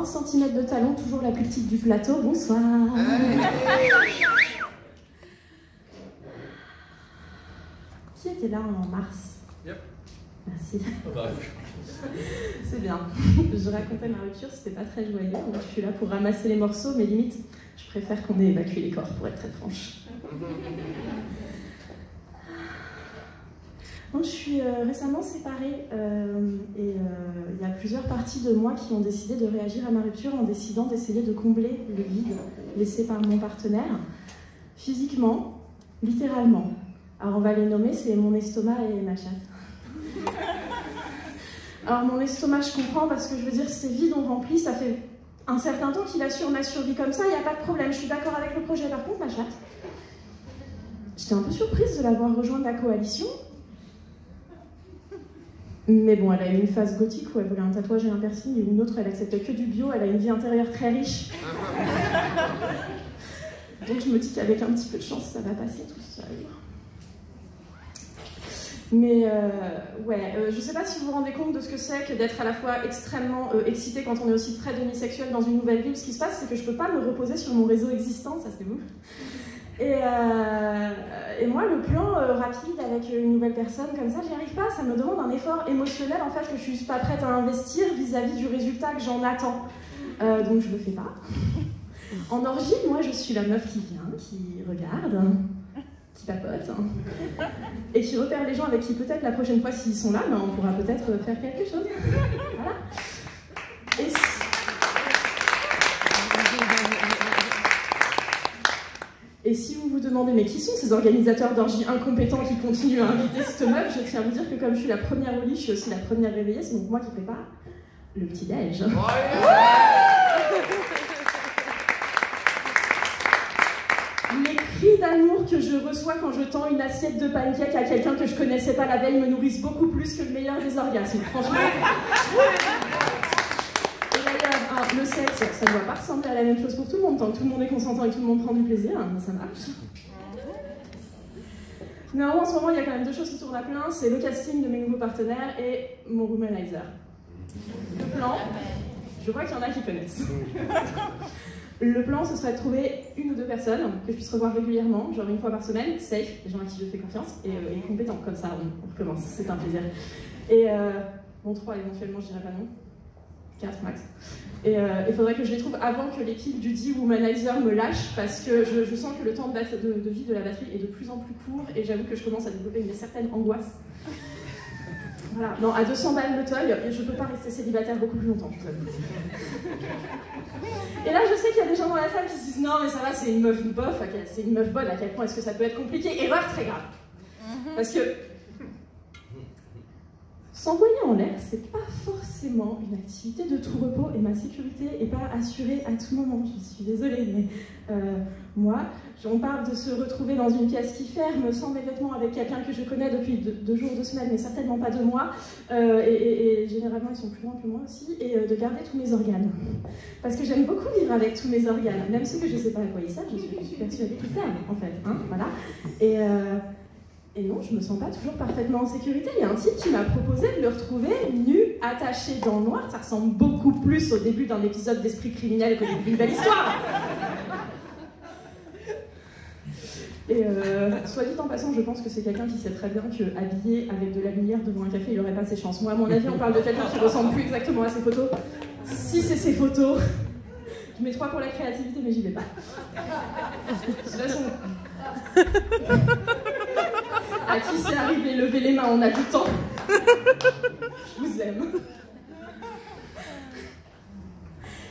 20 cm de talon, toujours la plus petite du plateau. Bonsoir. Qui était là en mars? Yep. Merci. Oh bah. C'est bien. Je racontais ma rupture, c'était pas très joyeux. Donc je suis là pour ramasser les morceaux, mais limite, je préfère qu'on ait évacué les corps, pour être très franche. Donc, je suis récemment séparée et il y a plusieurs parties de moi qui ont décidé de réagir à ma rupture en décidant d'essayer de combler le vide laissé par mon partenaire, physiquement, littéralement. Alors on va les nommer, c'est mon estomac et ma chatte. Alors mon estomac, je comprends parce que je veux dire, ces vides ont rempli, ça fait un certain temps qu'il assure ma survie comme ça, il n'y a pas de problème, je suis d'accord avec le projet. Par contre, ma chatte, j'étais un peu surprise de la voir rejoindre la coalition. Mais bon, elle a eu une phase gothique où elle voulait un tatouage et un piercing, et une autre, elle acceptait que du bio, elle a une vie intérieure très riche. Donc je me dis qu'avec un petit peu de chance, ça va passer tout seul. Mais ouais, je sais pas si vous vous rendez compte de ce que c'est que d'être à la fois extrêmement excité quand on est aussi très demisexuel dans une nouvelle ville. Ce qui se passe, c'est que je peux pas me reposer sur mon réseau existant, ça c'est vous. Et moi, le plan rapide avec une nouvelle personne comme ça, j'y arrive pas. Ça me demande un effort émotionnel en fait que je suis pas prête à investir vis-à-vis du résultat que j'en attends. Donc je le fais pas. En orgie, moi, je suis la meuf qui vient, qui regarde, qui papote, et qui repère les gens avec qui peut-être la prochaine fois, s'ils sont là, ben, on pourra peut-être faire quelque chose. Voilà. Et si vous vous demandez, mais qui sont ces organisateurs d'orgies incompétents qui continuent à inviter cette meuf, je tiens à vous dire que comme je suis la première au lit, je suis aussi la première réveillée, c'est donc moi qui prépare le petit-déj. Les cris d'amour que je reçois quand je tends une assiette de pancakes à quelqu'un que je connaissais pas la veille me nourrissent beaucoup plus que le meilleur des orgasmes, franchement. Le sexe, ça ne doit pas ressembler à la même chose pour tout le monde, tant que tout le monde est consentant et que tout le monde prend du plaisir, ça marche. Néanmoins, en ce moment, il y a quand même deux choses qui tournent à plein, c'est le casting de mes nouveaux partenaires et mon womanizer. Le plan, je crois qu'il y en a qui connaissent. Le plan, ce serait de trouver une ou deux personnes que je puisse revoir régulièrement, genre une fois par semaine, safe, des gens à qui je fais confiance, et compétents, comme ça on recommence, c'est un plaisir. Et bon, 3 éventuellement, je dirais pas non. 4 max. Et il faudrait que je les trouve avant que l'équipe du D-Womanizer me lâche, parce que je sens que le temps de vie de la batterie est de plus en plus court, et j'avoue que je commence à développer une certaine angoisse. Voilà, non, à 200 balles le toy, je ne peux pas rester célibataire beaucoup plus longtemps, je vous avoue. Et là, je sais qu'il y a des gens dans la salle qui se disent « Non, mais ça va, c'est une meuf bof, c'est une meuf bonne, à quel point est-ce que ça peut être compliqué ?» Erreur très grave. Parce que s'envoyer en l'air, c'est pas forcément une activité de tout repos, et ma sécurité n'est pas assurée à tout moment. Je suis désolée, mais moi, on parle de se retrouver dans une pièce qui ferme, sans mes vêtements, avec quelqu'un que je connais depuis 2 jours, 2 semaines, mais certainement pas 2 mois, et généralement ils sont plus loin que moi aussi, et de garder tous mes organes. Parce que j'aime beaucoup vivre avec tous mes organes, même ceux que je ne sais pas à quoi ils servent, je suis persuadée qu'ils servent, en fait. Hein, voilà. Et non, je me sens pas toujours parfaitement en sécurité. Il y a un type qui m'a proposé de le retrouver nu, attaché dans le noir. Ça ressemble beaucoup plus au début d'un épisode d'Esprit criminel qu'au début d'une belle histoire. Et soit dit en passant, je pense que c'est quelqu'un qui sait très bien que habillé avec de la lumière devant un café, il n'aurait pas ses chances. Moi, à mon avis, on parle de quelqu'un qui ressemble plus exactement à ses photos. Si c'est ses photos, je mets 3 pour la créativité, mais j'y vais pas. De toute façon... À qui c'est arrivé, levez les mains, on a du temps. Je vous aime.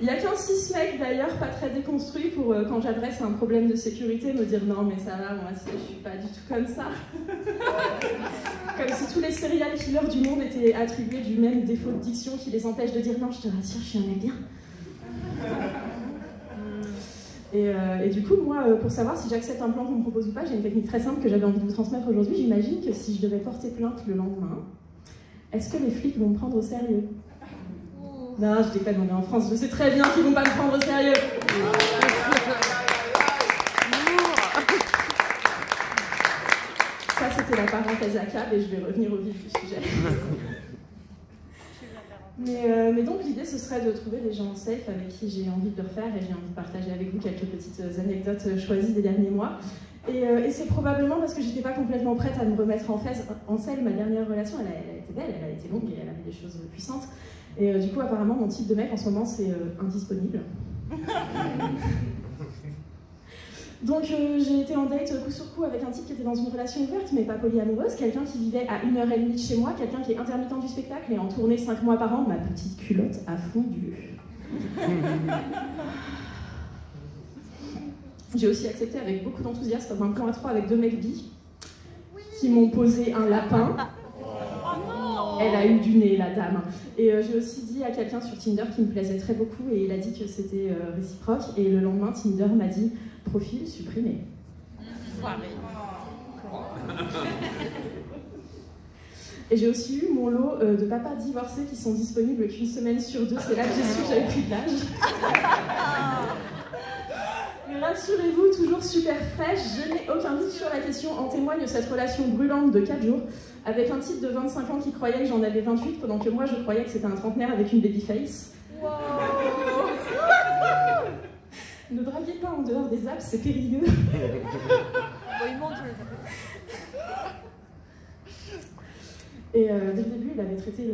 Il n'y a qu'un cis-mec d'ailleurs, pas très déconstruit, pour quand j'adresse un problème de sécurité, me dire non mais ça va, moi je suis pas du tout comme ça. Comme si tous les serial killers du monde étaient attribués du même défaut de diction qui les empêche de dire non, je te rassure, je suis un mec bien. Et du coup, moi, pour savoir si j'accepte un plan qu'on me propose ou pas, j'ai une technique très simple que j'avais envie de vous transmettre aujourd'hui. J'imagine que si je devais porter plainte le lendemain, est-ce que les flics vont me prendre au sérieux? Non, je déconne, on est en France, je sais très bien qu'ils vont pas me prendre au sérieux. Ça, c'était la parenthèse à câble et je vais revenir au vif du sujet. Mais donc l'idée ce serait de trouver des gens safe avec qui j'ai envie de le refaire et j'ai envie de partager avec vous quelques petites anecdotes choisies des derniers mois. Et c'est probablement parce que j'étais pas complètement prête à me remettre en selle. Ma dernière relation, elle a été belle, elle a été longue et elle avait des choses puissantes. Et du coup apparemment mon type de mec en ce moment c'est indisponible. Donc j'ai été en date coup sur coup avec un type qui était dans une relation ouverte mais pas polyamoureuse, quelqu'un qui vivait à 1h30 de chez moi, quelqu'un qui est intermittent du spectacle et en tournée 5 mois par an, ma petite culotte a fondu. J'ai aussi accepté avec beaucoup d'enthousiasme un plan à 3 avec 2 mecs bi qui m'ont posé un lapin. Elle a eu du nez, la dame. Et j'ai aussi dit à quelqu'un sur Tinder qui me plaisait très beaucoup et il a dit que c'était réciproque. Et le lendemain, Tinder m'a dit « profil supprimé ». Et j'ai aussi eu mon lot de papas divorcés qui sont disponibles qu'1 semaine sur 2. C'est là que j'ai su que j'avais pris de l'âge. Mais rassurez-vous, toujours super fraîche, je n'ai aucun doute sur la question. En témoigne cette relation brûlante de 4 jours avec un type de 25 ans qui croyait que j'en avais 28 pendant que moi je croyais que c'était un trentenaire avec une babyface. Wow. Ne draguez pas en dehors des apps, c'est périlleux. Et dès le début, il avait traité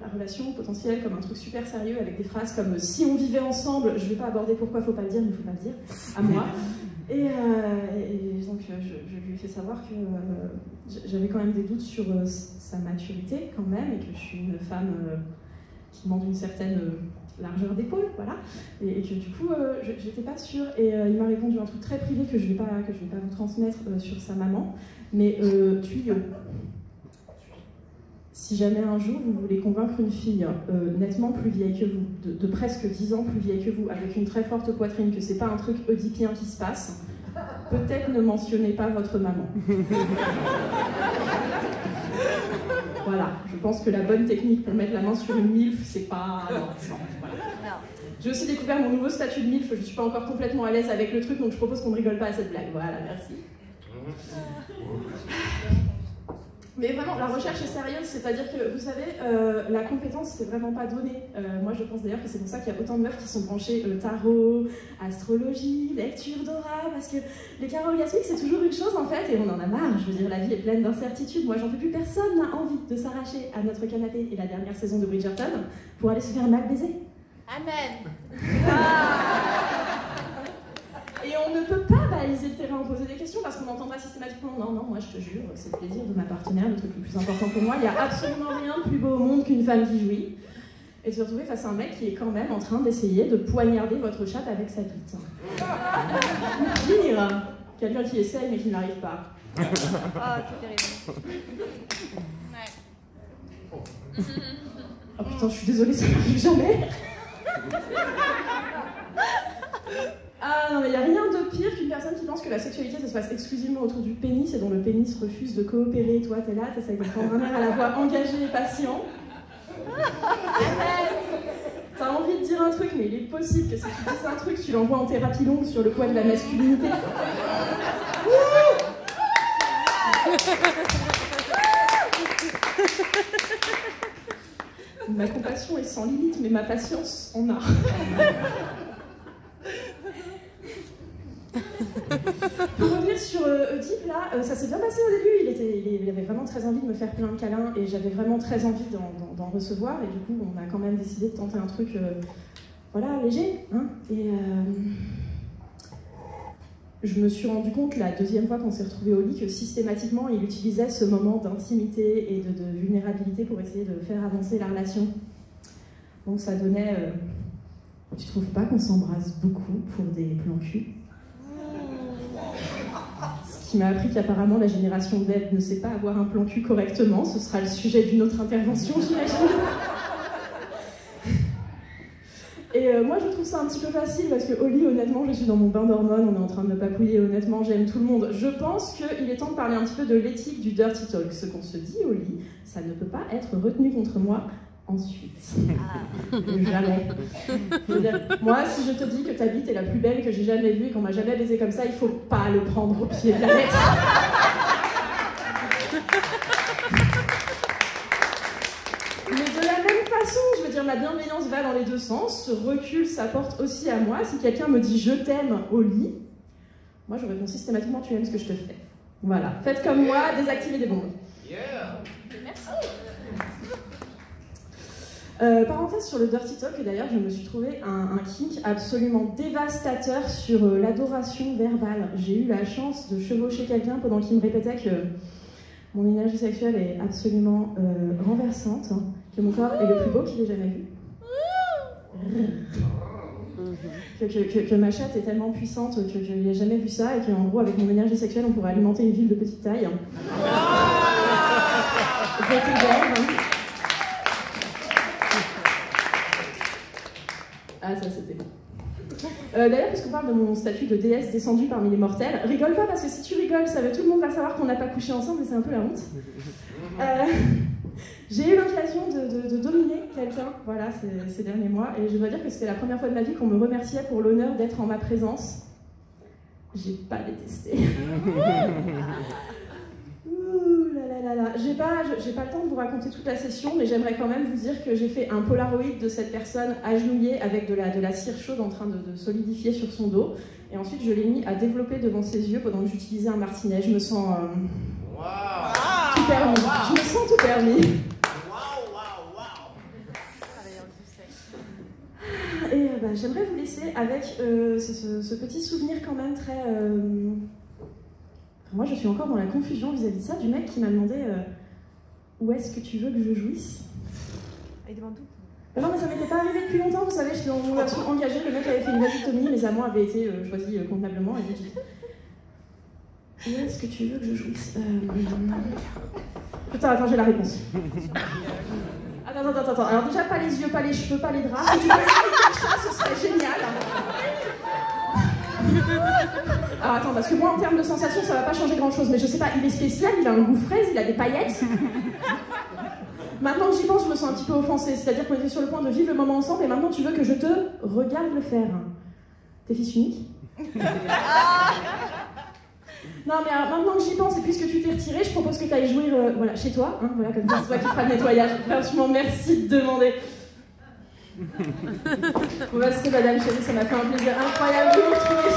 la relation potentielle comme un truc super sérieux avec des phrases comme « si on vivait ensemble, je ne vais pas aborder pourquoi il ne faut pas le dire, mais il ne faut pas le dire à moi ». Et donc je lui ai fait savoir que j'avais quand même des doutes sur sa maturité quand même, et que je suis une femme qui demande une certaine largeur d'épaule, voilà, et que du coup j'étais pas sûre, et il m'a répondu un truc très privé que je vais pas vous transmettre sur sa maman, mais tuyau. Si jamais un jour vous voulez convaincre une fille nettement plus vieille que vous, de presque 10 ans plus vieille que vous, avec une très forte poitrine, que c'est pas un truc oedipien qui se passe, peut-être ne mentionnez pas votre maman. Voilà, je pense que la bonne technique pour mettre la main sur une MILF, c'est pas... Non, voilà. J'ai aussi découvert mon nouveau statut de MILF, je suis pas encore complètement à l'aise avec le truc, donc je propose qu'on ne rigole pas à cette blague. Voilà, merci. Mais vraiment, la recherche est sérieuse, c'est-à-dire que, vous savez, la compétence, c'est vraiment pas donné. Moi, je pense d'ailleurs que c'est pour ça qu'il y a autant de meufs qui sont branchées tarot, astrologie, lecture d'aura, parce que les carreaux orgasmiques, c'est toujours une chose, en fait, et on en a marre. Je veux dire, la vie est pleine d'incertitudes. Moi, j'en peux plus. Personne n'a envie de s'arracher à notre canapé et la dernière saison de Bridgerton pour aller se faire mal baiser. Amen. Et on ne peut pas baliser le terrain en poser des questions parce qu'on entendra systématiquement « Non, non, moi je te jure, c'est le plaisir de ma partenaire, le truc le plus important pour moi. Il n'y a absolument rien de plus beau au monde qu'une femme qui jouit. » Et de se retrouver face à un mec qui est quand même en train d'essayer de poignarder votre chatte avec sa bite. Ou pire, quelqu'un qui essaye mais qui n'arrive pas. Ah, c'est terrible. Ouais. Oh putain, je suis désolée, ça n'arrive jamais. Ah non, mais il n'y a rien de pire qu'une personne qui pense que la sexualité ça se passe exclusivement autour du pénis et dont le pénis refuse de coopérer. Toi, t'es là, t'essayes de prendre un air à la fois engagé et patient. T'as envie de dire un truc, mais il est possible que si tu dis un truc, tu l'envoies en thérapie longue sur le poids de la masculinité. Ma compassion est sans limite, mais ma patience en a. Pour revenir sur Oedipe, là, ça s'est bien passé au début, il avait vraiment très envie de me faire plein de câlins et j'avais vraiment très envie d'en recevoir, et du coup on a quand même décidé de tenter un truc voilà, léger, hein, et je me suis rendu compte la deuxième fois qu'on s'est retrouvés au lit que systématiquement il utilisait ce moment d'intimité et de vulnérabilité pour essayer de faire avancer la relation. Donc ça donnait tu trouves pas qu'on s'embrasse beaucoup pour des plans cul? Ce qui m'a appris qu'apparemment la génération Z ne sait pas avoir un plan cul correctement. Ce sera le sujet d'une autre intervention, j'imagine. Et moi je trouve ça un petit peu facile parce que au lit, honnêtement, je suis dans mon bain d'hormones, on est en train de me papouiller, honnêtement, j'aime tout le monde. Je pense qu'il est temps de parler un petit peu de l'éthique du dirty talk. Ce qu'on se dit au lit, ça ne peut pas être retenu contre moi ensuite. Jamais. Je veux dire, moi, si je te dis que ta bite est la plus belle que j'ai jamais vue et qu'on m'a jamais baisé comme ça, il faut pas le prendre au pied de la lettre. Mais de la même façon, je veux dire ma bienveillance va dans les deux sens. Ce recul s'apporte aussi à moi. Si quelqu'un me dit je t'aime au lit, moi je réponds systématiquement tu aimes ce que je te fais. Voilà, faites comme moi, désactivez les bombes. Merci. Parenthèse sur le dirty talk, et d'ailleurs je me suis trouvé un kink absolument dévastateur sur l'adoration verbale. J'ai eu la chance de chevaucher quelqu'un pendant qu'il me répétait que mon énergie sexuelle est absolument renversante, que mon corps est le plus beau qu'il ait jamais vu. Que ma chatte est tellement puissante que je n'ai jamais vu ça, et qu'en gros avec mon énergie sexuelle on pourrait alimenter une ville de petite taille. Ah ça c'était bon. D'ailleurs, puisqu'on parle de mon statut de déesse descendue parmi les mortels, rigole pas parce que si tu rigoles, tout le monde va savoir qu'on n'a pas couché ensemble et c'est un peu la honte. J'ai eu l'occasion de dominer quelqu'un, voilà, ces derniers mois, et je dois dire que c'était la première fois de ma vie qu'on me remerciait pour l'honneur d'être en ma présence. J'ai pas détesté. Ouh là là là là. J'ai pas le temps de vous raconter toute la session, mais j'aimerais quand même vous dire que j'ai fait un polaroid de cette personne agenouillée avec de la cire chaude en train de solidifier sur son dos, et ensuite je l'ai mis à développer devant ses yeux pendant que j'utilisais un martinet. Je me sens tout permis. Je me sens tout permis. Et j'aimerais vous laisser avec ce petit souvenir quand même très... Moi je suis encore dans la confusion vis-à-vis de ça, du mec qui m'a demandé où est-ce que tu veux que je jouisse. Il demande tout. Non mais ça m'était pas arrivé depuis longtemps, vous savez, je suis dans mon version engagée, le mec avait fait une vasectomie, mes amants avaient été choisis convenablement, et j'ai dit où est-ce que tu veux que je jouisse Putain, attends, j'ai la réponse. Attends. Alors déjà, pas les yeux, pas les cheveux, pas les draps. Si tu veux expliquer le chat, ce serait génial. Alors attends, parce que moi, en termes de sensations, ça va pas changer grand-chose. Mais je sais pas, il est spécial, il a un goût fraise, il a des paillettes. Maintenant que j'y pense, je me sens un petit peu offensée. C'est-à-dire qu'on était sur le point de vivre le moment ensemble, et maintenant tu veux que je te regarde le faire. T'es fils unique? Non mais alors, maintenant que j'y pense, et puisque tu t'es retiré, je propose que tu ailles jouir voilà, chez toi, hein, voilà, comme ça c'est toi qui feras le nettoyage. Franchement, merci de demander. Bon bah c'était madame chérie, ça m'a fait un plaisir incroyable de vous retrouver.